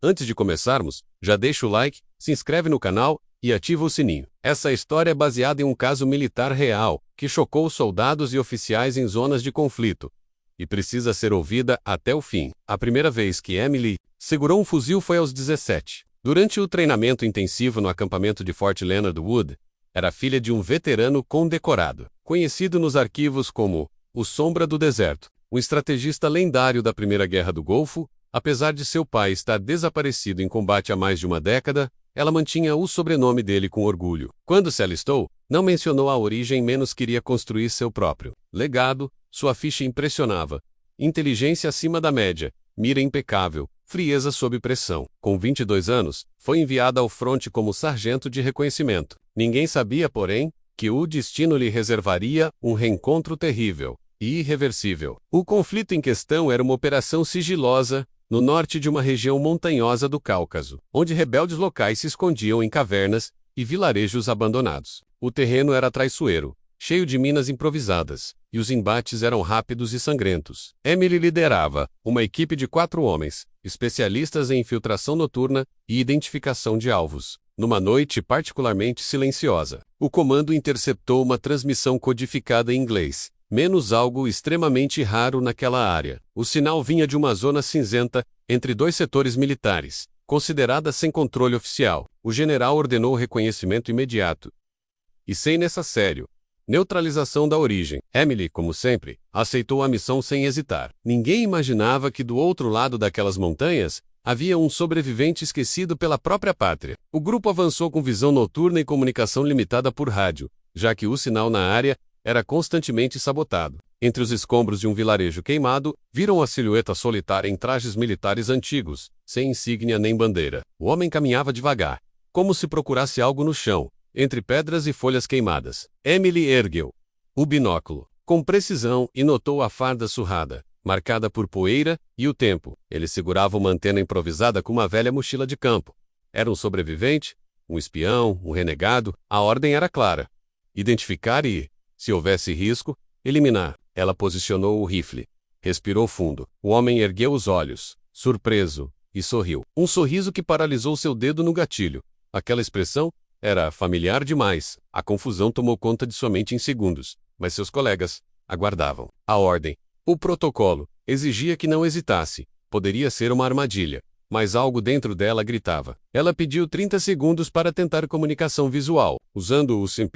Antes de começarmos, já deixa o like, se inscreve no canal e ativa o sininho. Essa história é baseada em um caso militar real, que chocou soldados e oficiais em zonas de conflito, e precisa ser ouvida até o fim. A primeira vez que Emily segurou um fuzil foi aos 17. Durante o treinamento intensivo no acampamento de Fort Leonard Wood, era filha de um veterano condecorado, conhecido nos arquivos como o Sombra do Deserto, um estrategista lendário da Primeira Guerra do Golfo. Apesar de seu pai estar desaparecido em combate há mais de uma década, ela mantinha o sobrenome dele com orgulho. Quando se alistou, não mencionou a origem, menos queria construir seu próprio legado. Sua ficha impressionava: inteligência acima da média, mira impecável, frieza sob pressão. Com 22 anos, foi enviada ao fronte como sargento de reconhecimento. Ninguém sabia, porém, que o destino lhe reservaria um reencontro terrível e irreversível. O conflito em questão era uma operação sigilosa no norte de uma região montanhosa do Cáucaso, onde rebeldes locais se escondiam em cavernas e vilarejos abandonados. O terreno era traiçoeiro, cheio de minas improvisadas, e os embates eram rápidos e sangrentos. Emily liderava uma equipe de 4 homens, especialistas em infiltração noturna e identificação de alvos. Numa noite particularmente silenciosa, o comando interceptou uma transmissão codificada em inglês, menos algo extremamente raro naquela área. O sinal vinha de uma zona cinzenta, entre 2 setores militares, considerada sem controle oficial. O general ordenou reconhecimento imediato e sem necessário neutralização da origem. Emily, como sempre, aceitou a missão sem hesitar. Ninguém imaginava que do outro lado daquelas montanhas havia um sobrevivente esquecido pela própria pátria. O grupo avançou com visão noturna e comunicação limitada por rádio, já que o sinal na área era constantemente sabotado. Entre os escombros de um vilarejo queimado, viram a silhueta solitária em trajes militares antigos, sem insígnia nem bandeira. O homem caminhava devagar, como se procurasse algo no chão, entre pedras e folhas queimadas. Emily ergueu o binóculo com precisão e notou a farda surrada, marcada por poeira e o tempo. Ele segurava uma antena improvisada com uma velha mochila de campo. Era um sobrevivente, um espião, um renegado. A ordem era clara: identificar e, se houvesse risco, eliminar. Ela posicionou o rifle. Respirou fundo. O homem ergueu os olhos, surpreso, e sorriu. Um sorriso que paralisou seu dedo no gatilho. Aquela expressão era familiar demais. A confusão tomou conta de sua mente em segundos, mas seus colegas aguardavam. A ordem, o protocolo, exigia que não hesitasse. Poderia ser uma armadilha, mas algo dentro dela gritava. Ela pediu 30 segundos para tentar comunicação visual. Usando o SIM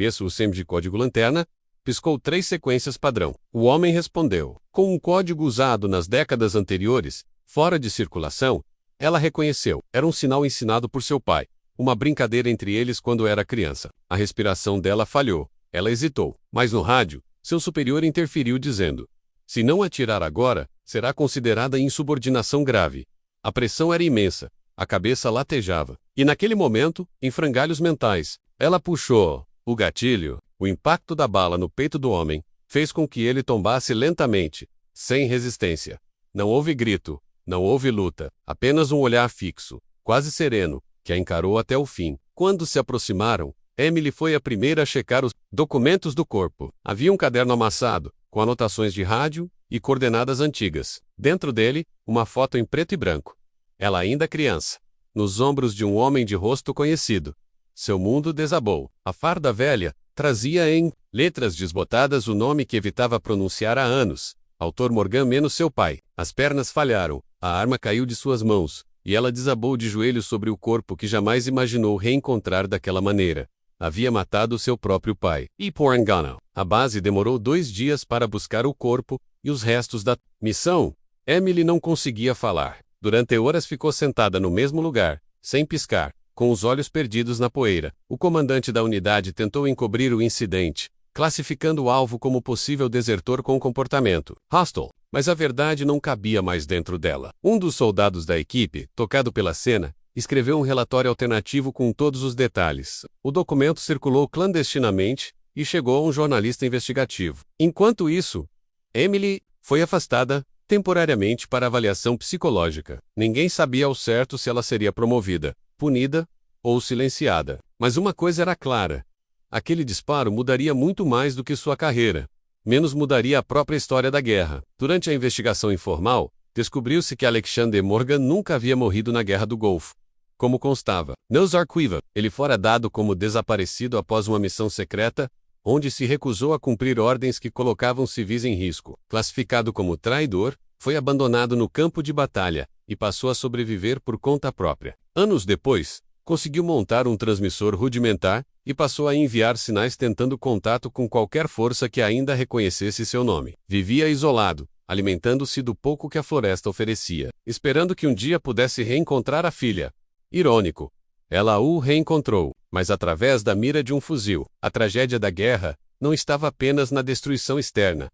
de código lanterna, piscou 3 sequências padrão. O homem respondeu. Com um código usado nas décadas anteriores, fora de circulação, ela reconheceu. Era um sinal ensinado por seu pai, uma brincadeira entre eles quando era criança. A respiração dela falhou. Ela hesitou. Mas no rádio, seu superior interferiu dizendo: se não atirar agora, será considerada insubordinação grave. A pressão era imensa. A cabeça latejava. E naquele momento, em frangalhos mentais, ela puxou o gatilho. O impacto da bala no peito do homem fez com que ele tombasse lentamente, sem resistência. Não houve grito, não houve luta, apenas um olhar fixo, quase sereno, que a encarou até o fim. Quando se aproximaram, Emily foi a primeira a checar os documentos do corpo. Havia um caderno amassado, com anotações de rádio e coordenadas antigas. Dentro dele, uma foto em preto e branco. Ela ainda criança, nos ombros de um homem de rosto conhecido. Seu mundo desabou. A farda velha trazia em letras desbotadas o nome que evitava pronunciar há anos: Autor Morgan menos seu pai. As pernas falharam, a arma caiu de suas mãos, e ela desabou de joelhos sobre o corpo que jamais imaginou reencontrar daquela maneira. Havia matado seu próprio pai. E por engano. A base demorou 2 dias para buscar o corpo e os restos da missão. Emily não conseguia falar. Durante horas ficou sentada no mesmo lugar, sem piscar, com os olhos perdidos na poeira. O comandante da unidade tentou encobrir o incidente, classificando o alvo como possível desertor com comportamento hostil, mas a verdade não cabia mais dentro dela. Um dos soldados da equipe, tocado pela cena, escreveu um relatório alternativo com todos os detalhes. O documento circulou clandestinamente e chegou a um jornalista investigativo. Enquanto isso, Emily foi afastada temporariamente para avaliação psicológica. Ninguém sabia ao certo se ela seria promovida, punida ou silenciada. Mas uma coisa era clara: aquele disparo mudaria muito mais do que sua carreira. Menos mudaria a própria história da guerra. Durante a investigação informal, descobriu-se que Alexander Morgan nunca havia morrido na Guerra do Golfo, como constava nos arquivos. Ele fora dado como desaparecido após uma missão secreta, onde se recusou a cumprir ordens que colocavam civis em risco. Classificado como traidor, foi abandonado no campo de batalha e passou a sobreviver por conta própria. Anos depois, conseguiu montar um transmissor rudimentar e passou a enviar sinais tentando contato com qualquer força que ainda reconhecesse seu nome. Vivia isolado, alimentando-se do pouco que a floresta oferecia, esperando que um dia pudesse reencontrar a filha. Irônico. Ela o reencontrou, mas através da mira de um fuzil. A tragédia da guerra não estava apenas na destruição externa,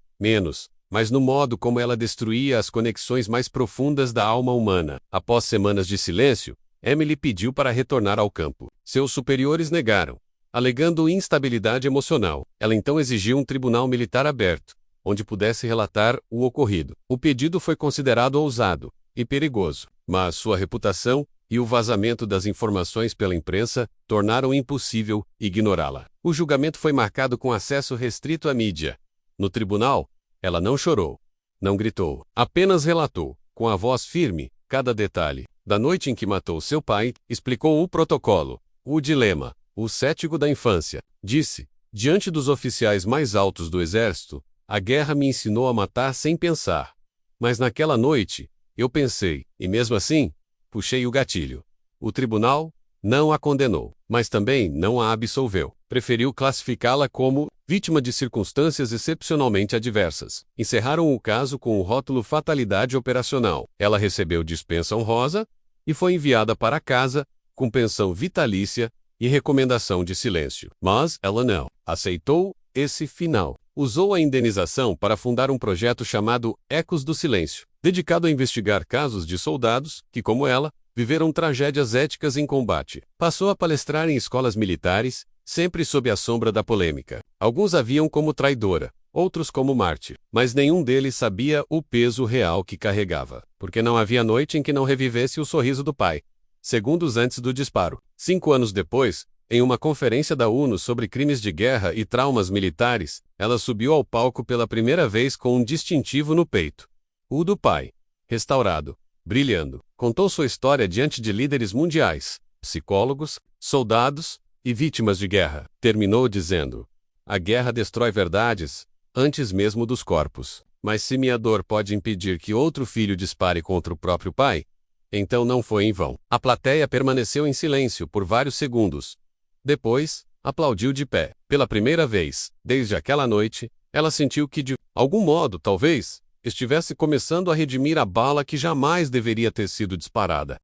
mas no modo como ela destruía as conexões mais profundas da alma humana. Após semanas de silêncio, Emily pediu para retornar ao campo. Seus superiores negaram, alegando instabilidade emocional. Ela então exigiu um tribunal militar aberto, onde pudesse relatar o ocorrido. O pedido foi considerado ousado e perigoso, mas sua reputação e o vazamento das informações pela imprensa tornaram impossível ignorá-la. O julgamento foi marcado com acesso restrito à mídia. No tribunal, ela não chorou, não gritou, apenas relatou, com a voz firme, cada detalhe da noite em que matou seu pai, explicou o protocolo, o dilema, o cético da infância. Disse, diante dos oficiais mais altos do exército, a guerra me ensinou a matar sem pensar. Mas naquela noite, eu pensei, e mesmo assim, puxei o gatilho. O tribunal não a condenou, mas também não a absolveu. Preferiu classificá-la como vítima de circunstâncias excepcionalmente adversas. Encerraram o caso com o rótulo fatalidade operacional. Ela recebeu dispensa honrosa e foi enviada para casa com pensão vitalícia e recomendação de silêncio. Mas ela não aceitou esse final. Usou a indenização para fundar um projeto chamado Ecos do Silêncio, dedicado a investigar casos de soldados que, como ela, viveram tragédias éticas em combate. Passou a palestrar em escolas militares, sempre sob a sombra da polêmica. Alguns a viam como traidora, outros como mártir, mas nenhum deles sabia o peso real que carregava, porque não havia noite em que não revivesse o sorriso do pai, segundos antes do disparo. 5 anos depois, em uma conferência da ONU sobre crimes de guerra e traumas militares, ela subiu ao palco pela primeira vez com um distintivo no peito. O do pai. Restaurado. Brilhando. Contou sua história diante de líderes mundiais, psicólogos, soldados e vítimas de guerra. Terminou dizendo: a guerra destrói verdades, antes mesmo dos corpos. Mas se minha dor pode impedir que outro filho dispare contra o próprio pai, então não foi em vão. A plateia permaneceu em silêncio por vários segundos. Depois, aplaudiu de pé. Pela primeira vez, desde aquela noite, ela sentiu que de algum modo, talvez, estivesse começando a redimir a bala que jamais deveria ter sido disparada.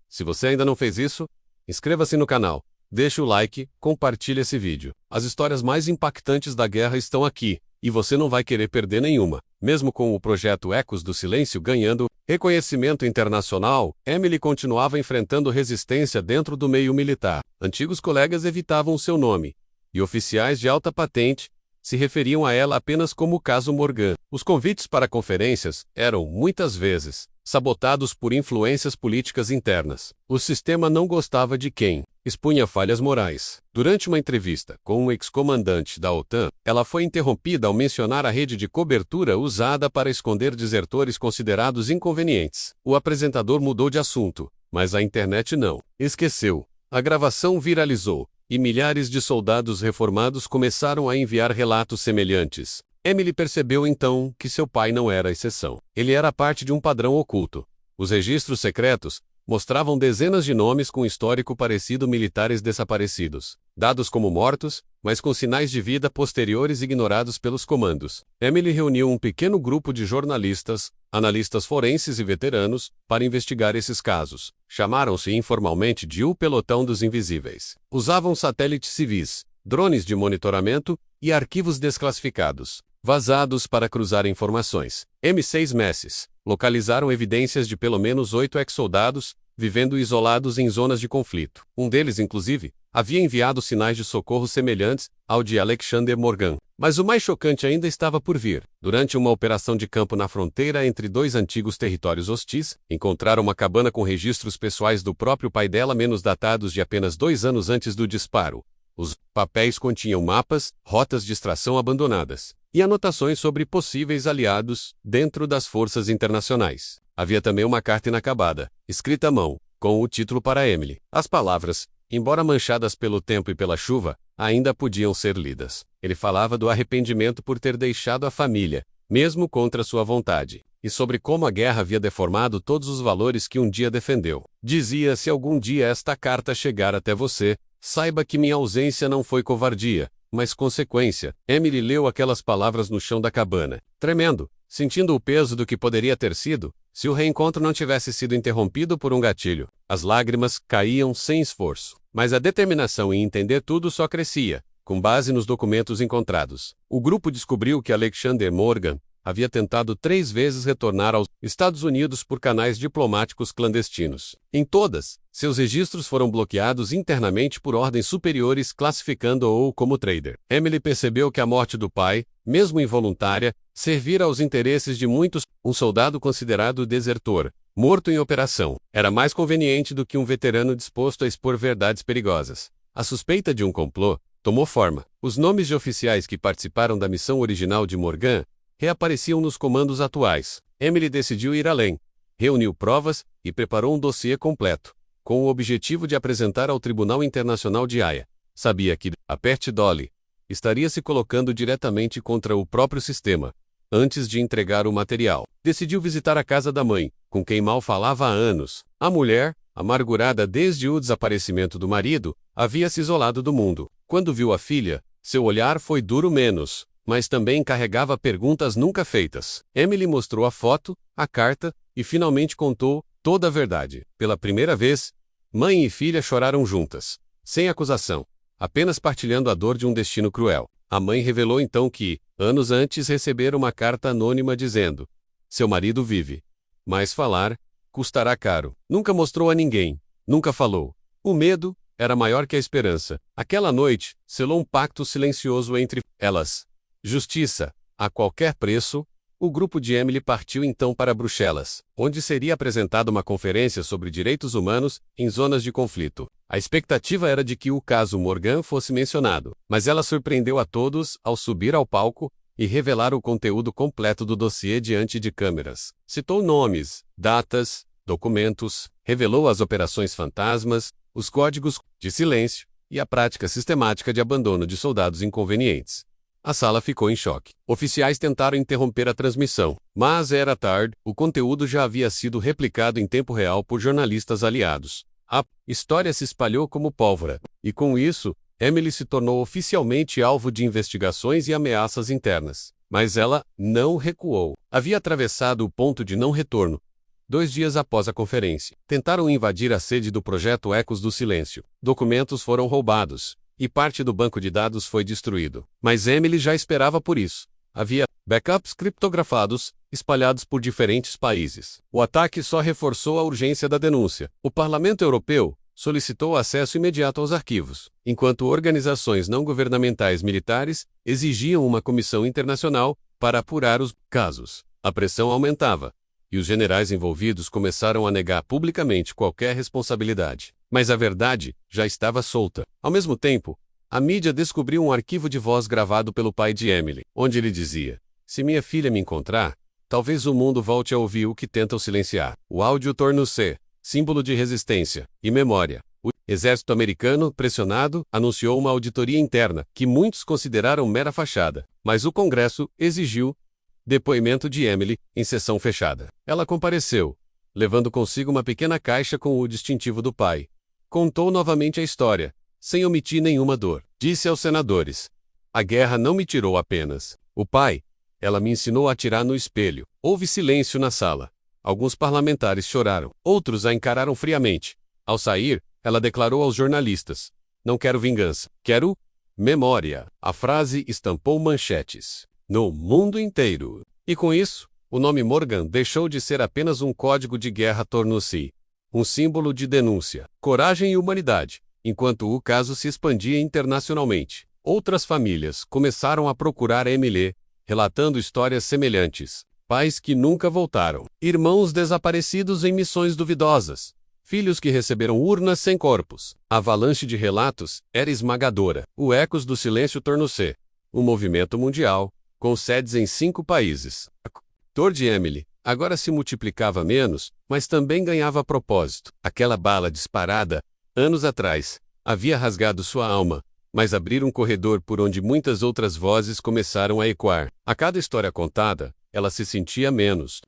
Se você ainda não fez isso, inscreva-se no canal, deixe o like, compartilhe esse vídeo. As histórias mais impactantes da guerra estão aqui, e você não vai querer perder nenhuma. Mesmo com o projeto Ecos do Silêncio ganhando reconhecimento internacional, Emily continuava enfrentando resistência dentro do meio militar. Antigos colegas evitavam seu nome, e oficiais de alta patente se referiam a ela apenas como o caso Morgan. Os convites para conferências eram, muitas vezes, sabotados por influências políticas internas. O sistema não gostava de quem expunha falhas morais. Durante uma entrevista com um ex-comandante da OTAN, ela foi interrompida ao mencionar a rede de cobertura usada para esconder desertores considerados inconvenientes. O apresentador mudou de assunto, mas a internet não esqueceu. A gravação viralizou, e milhares de soldados reformados começaram a enviar relatos semelhantes. Emily percebeu então que seu pai não era a exceção. Ele era parte de um padrão oculto. Os registros secretos mostravam dezenas de nomes com histórico parecido militares desaparecidos, dados como mortos, mas com sinais de vida posteriores ignorados pelos comandos. Emily reuniu um pequeno grupo de jornalistas, analistas forenses e veteranos para investigar esses casos. Chamaram-se informalmente de o Pelotão dos Invisíveis. Usavam satélites civis, drones de monitoramento e arquivos desclassificados, vazados para cruzar informações. M6 Messes localizaram evidências de pelo menos 8 ex-soldados vivendo isolados em zonas de conflito. Um deles, inclusive, havia enviado sinais de socorro semelhantes ao de Alexander Morgan. Mas o mais chocante ainda estava por vir. Durante uma operação de campo na fronteira entre 2 antigos territórios hostis, encontraram uma cabana com registros pessoais do próprio pai dela menos datados de apenas 2 anos antes do disparo. Os papéis continham mapas, rotas de extração abandonadas e anotações sobre possíveis aliados dentro das forças internacionais. Havia também uma carta inacabada, escrita à mão, com o título para Emily. As palavras, embora manchadas pelo tempo e pela chuva, ainda podiam ser lidas. Ele falava do arrependimento por ter deixado a família, mesmo contra sua vontade, e sobre como a guerra havia deformado todos os valores que um dia defendeu. Dizia: se algum dia esta carta chegar até você, saiba que minha ausência não foi covardia, mas consequência. Emily leu aquelas palavras no chão da cabana, tremendo, sentindo o peso do que poderia ter sido, se o reencontro não tivesse sido interrompido por um gatilho. As lágrimas caíam sem esforço, mas a determinação em entender tudo só crescia, com base nos documentos encontrados. O grupo descobriu que Alexander Morgan havia tentado 3 vezes retornar aos Estados Unidos por canais diplomáticos clandestinos. Em todas, seus registros foram bloqueados internamente por ordens superiores classificando-o como trader. Emily percebeu que a morte do pai, mesmo involuntária, servira aos interesses de muitos. Um soldado considerado desertor, morto em operação, era mais conveniente do que um veterano disposto a expor verdades perigosas. A suspeita de um complô tomou forma. Os nomes de oficiais que participaram da missão original de Morgan reapareciam nos comandos atuais. Emily decidiu ir além, reuniu provas e preparou um dossiê completo, com o objetivo de apresentar ao Tribunal Internacional de Haia. Sabia que, aperte Dolly, estaria se colocando diretamente contra o próprio sistema, antes de entregar o material. Decidiu visitar a casa da mãe, com quem mal falava há anos. A mulher, amargurada desde o desaparecimento do marido, havia se isolado do mundo. Quando viu a filha, seu olhar foi duro menos, mas também carregava perguntas nunca feitas. Emily mostrou a foto, a carta, e finalmente contou toda a verdade. Pela primeira vez, mãe e filha choraram juntas, sem acusação, apenas partilhando a dor de um destino cruel. A mãe revelou então que, anos antes, recebera uma carta anônima dizendo: seu marido vive, mas falar custará caro. Nunca mostrou a ninguém, nunca falou. O medo era maior que a esperança. Aquela noite, selou um pacto silencioso entre elas. Justiça, a qualquer preço. O grupo de Emily partiu então para Bruxelas, onde seria apresentada uma conferência sobre direitos humanos em zonas de conflito. A expectativa era de que o caso Morgan fosse mencionado, mas ela surpreendeu a todos ao subir ao palco e revelar o conteúdo completo do dossiê diante de câmeras. Citou nomes, datas, documentos, revelou as operações fantasmas, os códigos de silêncio e a prática sistemática de abandono de soldados inconvenientes. A sala ficou em choque. Oficiais tentaram interromper a transmissão, mas era tarde, o conteúdo já havia sido replicado em tempo real por jornalistas aliados. A história se espalhou como pólvora, e com isso, Emily se tornou oficialmente alvo de investigações e ameaças internas. Mas ela não recuou. Havia atravessado o ponto de não retorno. 2 dias após a conferência, tentaram invadir a sede do projeto Ecos do Silêncio. Documentos foram roubados, e parte do banco de dados foi destruído. Mas Emily já esperava por isso. Havia backups criptografados, espalhados por diferentes países. O ataque só reforçou a urgência da denúncia. O Parlamento Europeu solicitou acesso imediato aos arquivos, enquanto organizações não governamentais militares exigiam uma comissão internacional para apurar os casos. A pressão aumentava, e os generais envolvidos começaram a negar publicamente qualquer responsabilidade. Mas a verdade já estava solta. Ao mesmo tempo, a mídia descobriu um arquivo de voz gravado pelo pai de Emily, onde ele dizia: se minha filha me encontrar, talvez o mundo volte a ouvir o que tentam silenciar. O áudio tornou-se símbolo de resistência e memória. O exército americano, pressionado, anunciou uma auditoria interna, que muitos consideraram mera fachada, mas o Congresso exigiu depoimento de Emily em sessão fechada. Ela compareceu, levando consigo uma pequena caixa com o distintivo do pai. Contou novamente a história, sem omitir nenhuma dor. Disse aos senadores: a guerra não me tirou apenas o pai, ela me ensinou a atirar no espelho. Houve silêncio na sala. Alguns parlamentares choraram, outros a encararam friamente. Ao sair, ela declarou aos jornalistas: não quero vingança, quero memória. A frase estampou manchetes no mundo inteiro. E com isso, o nome Morgan deixou de ser apenas um código de guerra, tornou-se um símbolo de denúncia, coragem e humanidade. Enquanto o caso se expandia internacionalmente, outras famílias começaram a procurar Emily, relatando histórias semelhantes. Pais que nunca voltaram, irmãos desaparecidos em missões duvidosas, Filhos que receberam urnas sem corpos. A avalanche de relatos era esmagadora. O Ecos do Silêncio tornou-se um movimento mundial, com sedes em 5 países. A dor de Emily agora se multiplicava menos, mas também ganhava propósito. Aquela bala disparada, anos atrás, havia rasgado sua alma, mas abriu um corredor por onde muitas outras vozes começaram a ecoar. A cada história contada, ela se sentia menos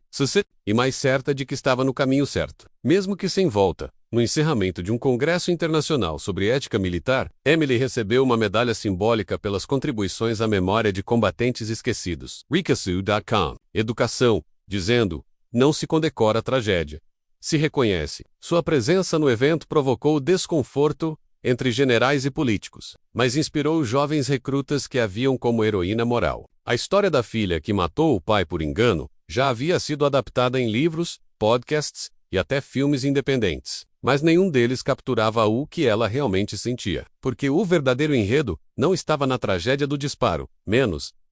e mais certa de que estava no caminho certo. Mesmo que sem volta, no encerramento de um congresso internacional sobre ética militar, Emily recebeu uma medalha simbólica pelas contribuições à memória de combatentes esquecidos. Rikasu.com. Educação, dizendo, não se condecora a tragédia. Se reconhece. Sua presença no evento provocou desconforto entre generais e políticos, mas inspirou os jovens recrutas que a viam como heroína moral. A história da filha que matou o pai por engano já havia sido adaptada em livros, podcasts e até filmes independentes, mas nenhum deles capturava o que ela realmente sentia, porque o verdadeiro enredo não estava na tragédia do disparo,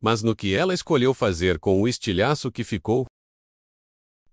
mas no que ela escolheu fazer com o estilhaço que ficou.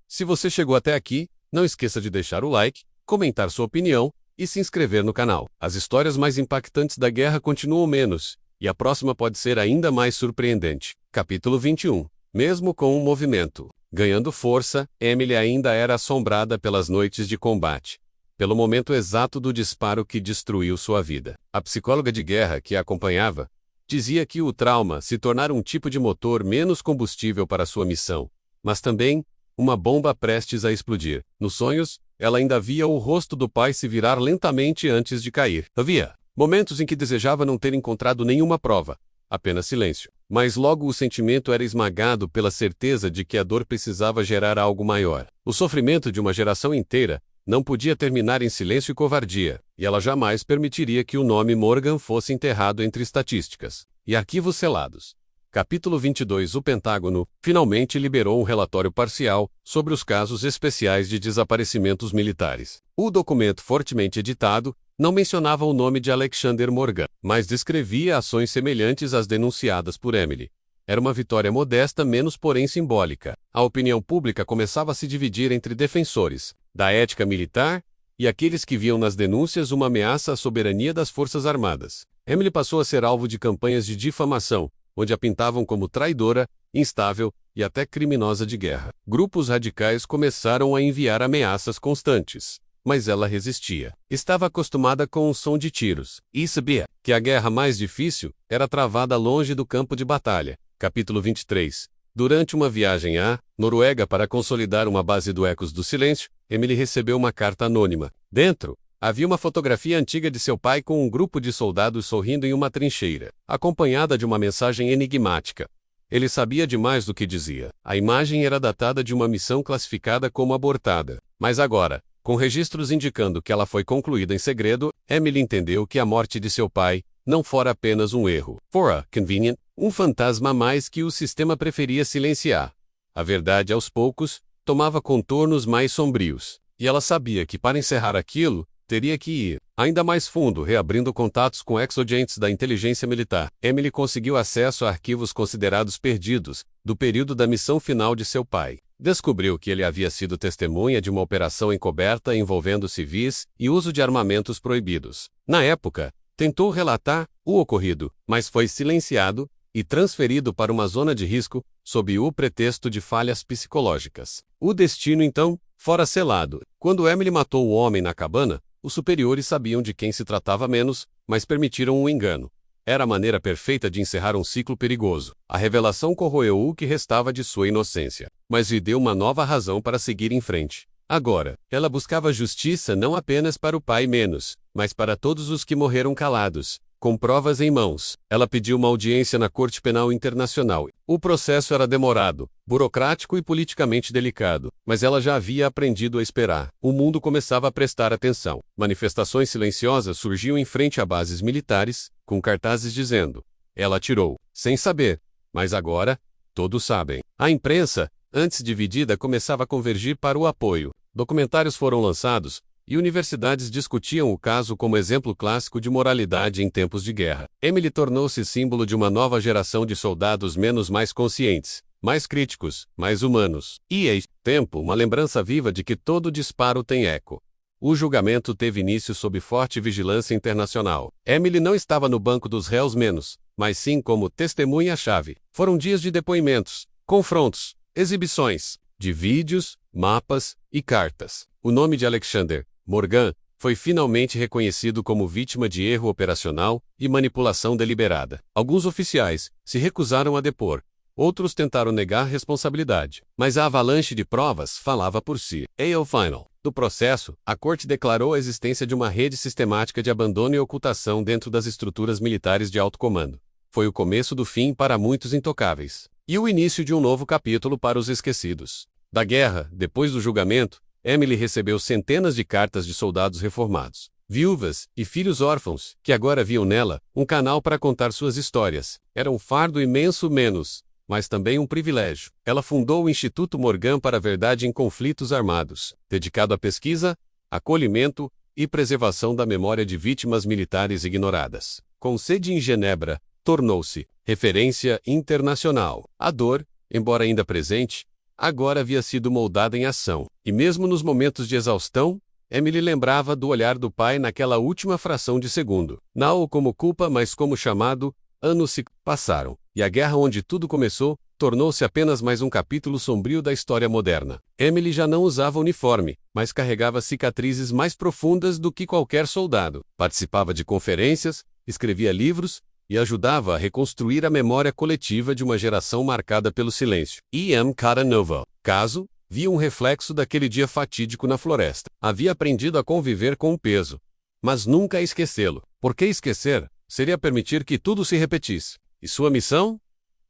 Se você chegou até aqui, não esqueça de deixar o like, comentar sua opinião e se inscrever no canal. As histórias mais impactantes da guerra continuam menos, e a próxima pode ser ainda mais surpreendente. Capítulo 21. Mesmo com o movimento ganhando força, Emily ainda era assombrada pelas noites de combate, pelo momento exato do disparo que destruiu sua vida. A psicóloga de guerra que a acompanhava dizia que o trauma se tornara um tipo de motor menos combustível para sua missão, mas também uma bomba prestes a explodir. Nos sonhos, ela ainda via o rosto do pai se virar lentamente antes de cair. Havia momentos em que desejava não ter encontrado nenhuma prova, apenas silêncio. Mas logo o sentimento era esmagado pela certeza de que a dor precisava gerar algo maior. O sofrimento de uma geração inteira não podia terminar em silêncio e covardia, e ela jamais permitiria que o nome Morgan fosse enterrado entre estatísticas e arquivos selados. Capítulo 22. O Pentágono finalmente liberou um relatório parcial sobre os casos especiais de desaparecimentos militares. O documento, fortemente editado, não mencionava o nome de Alexander Morgan, mas descrevia ações semelhantes às denunciadas por Emily. Era uma vitória modesta, menos porém simbólica. A opinião pública começava a se dividir entre defensores da ética militar e aqueles que viam nas denúncias uma ameaça à soberania das Forças Armadas. Emily passou a ser alvo de campanhas de difamação, onde a pintavam como traidora, instável e até criminosa de guerra. Grupos radicais começaram a enviar ameaças constantes, mas ela resistia. Estava acostumada com o som de tiros, e sabia que a guerra mais difícil era travada longe do campo de batalha. Capítulo 23. Durante uma viagem à Noruega para consolidar uma base do Ecos do Silêncio, Emily recebeu uma carta anônima. Dentro, havia uma fotografia antiga de seu pai com um grupo de soldados sorrindo em uma trincheira, acompanhada de uma mensagem enigmática. Ele sabia demais do que dizia. A imagem era datada de uma missão classificada como abortada. Mas agora, com registros indicando que ela foi concluída em segredo, Emily entendeu que a morte de seu pai não fora apenas um erro. Fora convenient, um fantasma a mais que o sistema preferia silenciar. A verdade, aos poucos, tomava contornos mais sombrios. E ela sabia que para encerrar aquilo, teria que ir ainda mais fundo, reabrindo contatos com ex-agentes da inteligência militar. Emily conseguiu acesso a arquivos considerados perdidos, do período da missão final de seu pai. Descobriu que ele havia sido testemunha de uma operação encoberta envolvendo civis e uso de armamentos proibidos. Na época, tentou relatar o ocorrido, mas foi silenciado e transferido para uma zona de risco, sob o pretexto de falhas psicológicas. O destino, então, fora selado. Quando Emily matou o homem na cabana, os superiores sabiam de quem se tratava menos, mas permitiram o engano. Era a maneira perfeita de encerrar um ciclo perigoso. A revelação corroeu o que restava de sua inocência, mas lhe deu uma nova razão para seguir em frente. Agora, ela buscava justiça não apenas para o pai menos, mas para todos os que morreram calados. Com provas em mãos, ela pediu uma audiência na Corte Penal Internacional. O processo era demorado, burocrático e politicamente delicado, mas ela já havia aprendido a esperar. O mundo começava a prestar atenção. Manifestações silenciosas surgiam em frente a bases militares, com cartazes dizendo: ela atirou, sem saber. Mas agora, todos sabem. A imprensa, antes dividida, começava a convergir para o apoio. Documentários foram lançados, e universidades discutiam o caso como exemplo clássico de moralidade em tempos de guerra. Emily tornou-se símbolo de uma nova geração de soldados mais conscientes, mais críticos, mais humanos. E, tempo, uma lembrança viva de que todo disparo tem eco. O julgamento teve início sob forte vigilância internacional. Emily não estava no banco dos réus menos, mas sim como testemunha-chave. Foram dias de depoimentos, confrontos, exibições de vídeos, mapas e cartas. O nome de Alexander Morgan foi finalmente reconhecido como vítima de erro operacional e manipulação deliberada. Alguns oficiais se recusaram a depor. Outros tentaram negar responsabilidade, mas a avalanche de provas falava por si. Ao final do processo, a corte declarou a existência de uma rede sistemática de abandono e ocultação dentro das estruturas militares de alto comando. Foi o começo do fim para muitos intocáveis, e o início de um novo capítulo para os esquecidos. Da guerra, depois do julgamento, Emily recebeu centenas de cartas de soldados reformados, viúvas e filhos órfãos, que agora viam nela um canal para contar suas histórias. Era um fardo imenso menos, mas também um privilégio. Ela fundou o Instituto Morgan para a Verdade em Conflitos Armados, dedicado à pesquisa, acolhimento e preservação da memória de vítimas militares ignoradas. Com sede em Genebra, tornou-se referência internacional. A dor, embora ainda presente, agora havia sido moldada em ação. E mesmo nos momentos de exaustão, Emily lembrava do olhar do pai naquela última fração de segundo. Não como culpa, mas como chamado. Anos se passaram, e a guerra onde tudo começou tornou-se apenas mais um capítulo sombrio da história moderna. Emily já não usava uniforme, mas carregava cicatrizes mais profundas do que qualquer soldado. Participava de conferências, escrevia livros e ajudava a reconstruir a memória coletiva de uma geração marcada pelo silêncio. E.M. Casanova, caso, via um reflexo daquele dia fatídico na floresta. Havia aprendido a conviver com o peso, mas nunca a esquecê-lo. Por que esquecer? Seria permitir que tudo se repetisse. E sua missão?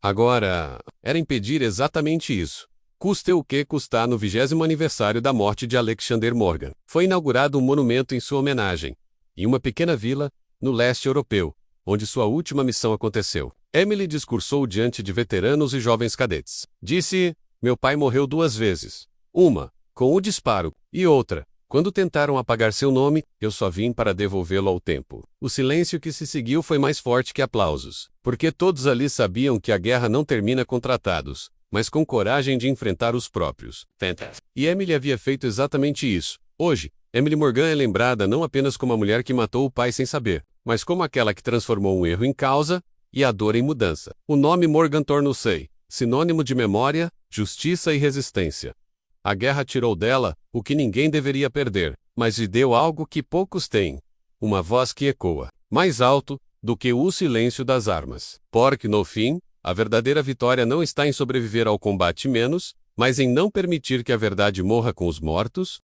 Agora, era impedir exatamente isso. Custe o que custar. No 20º aniversário da morte de Alexander Morgan, foi inaugurado um monumento em sua homenagem, em uma pequena vila, no leste europeu, onde sua última missão aconteceu. Emily discursou diante de veteranos e jovens cadetes. Disse: meu pai morreu 2 vezes. Uma, com o disparo, e outra, quando tentaram apagar seu nome. Eu só vim para devolvê-lo ao tempo. O silêncio que se seguiu foi mais forte que aplausos, porque todos ali sabiam que a guerra não termina com tratados, mas com coragem de enfrentar os próprios. E Emily havia feito exatamente isso. Hoje, Emily Morgan é lembrada não apenas como a mulher que matou o pai sem saber, mas como aquela que transformou um erro em causa e a dor em mudança. O nome Morgan tornou-se sinônimo de memória, justiça e resistência. A guerra tirou dela o que ninguém deveria perder, mas lhe deu algo que poucos têm: uma voz que ecoa mais alto do que o silêncio das armas. Porque, no fim, a verdadeira vitória não está em sobreviver ao combate menos, mas em não permitir que a verdade morra com os mortos,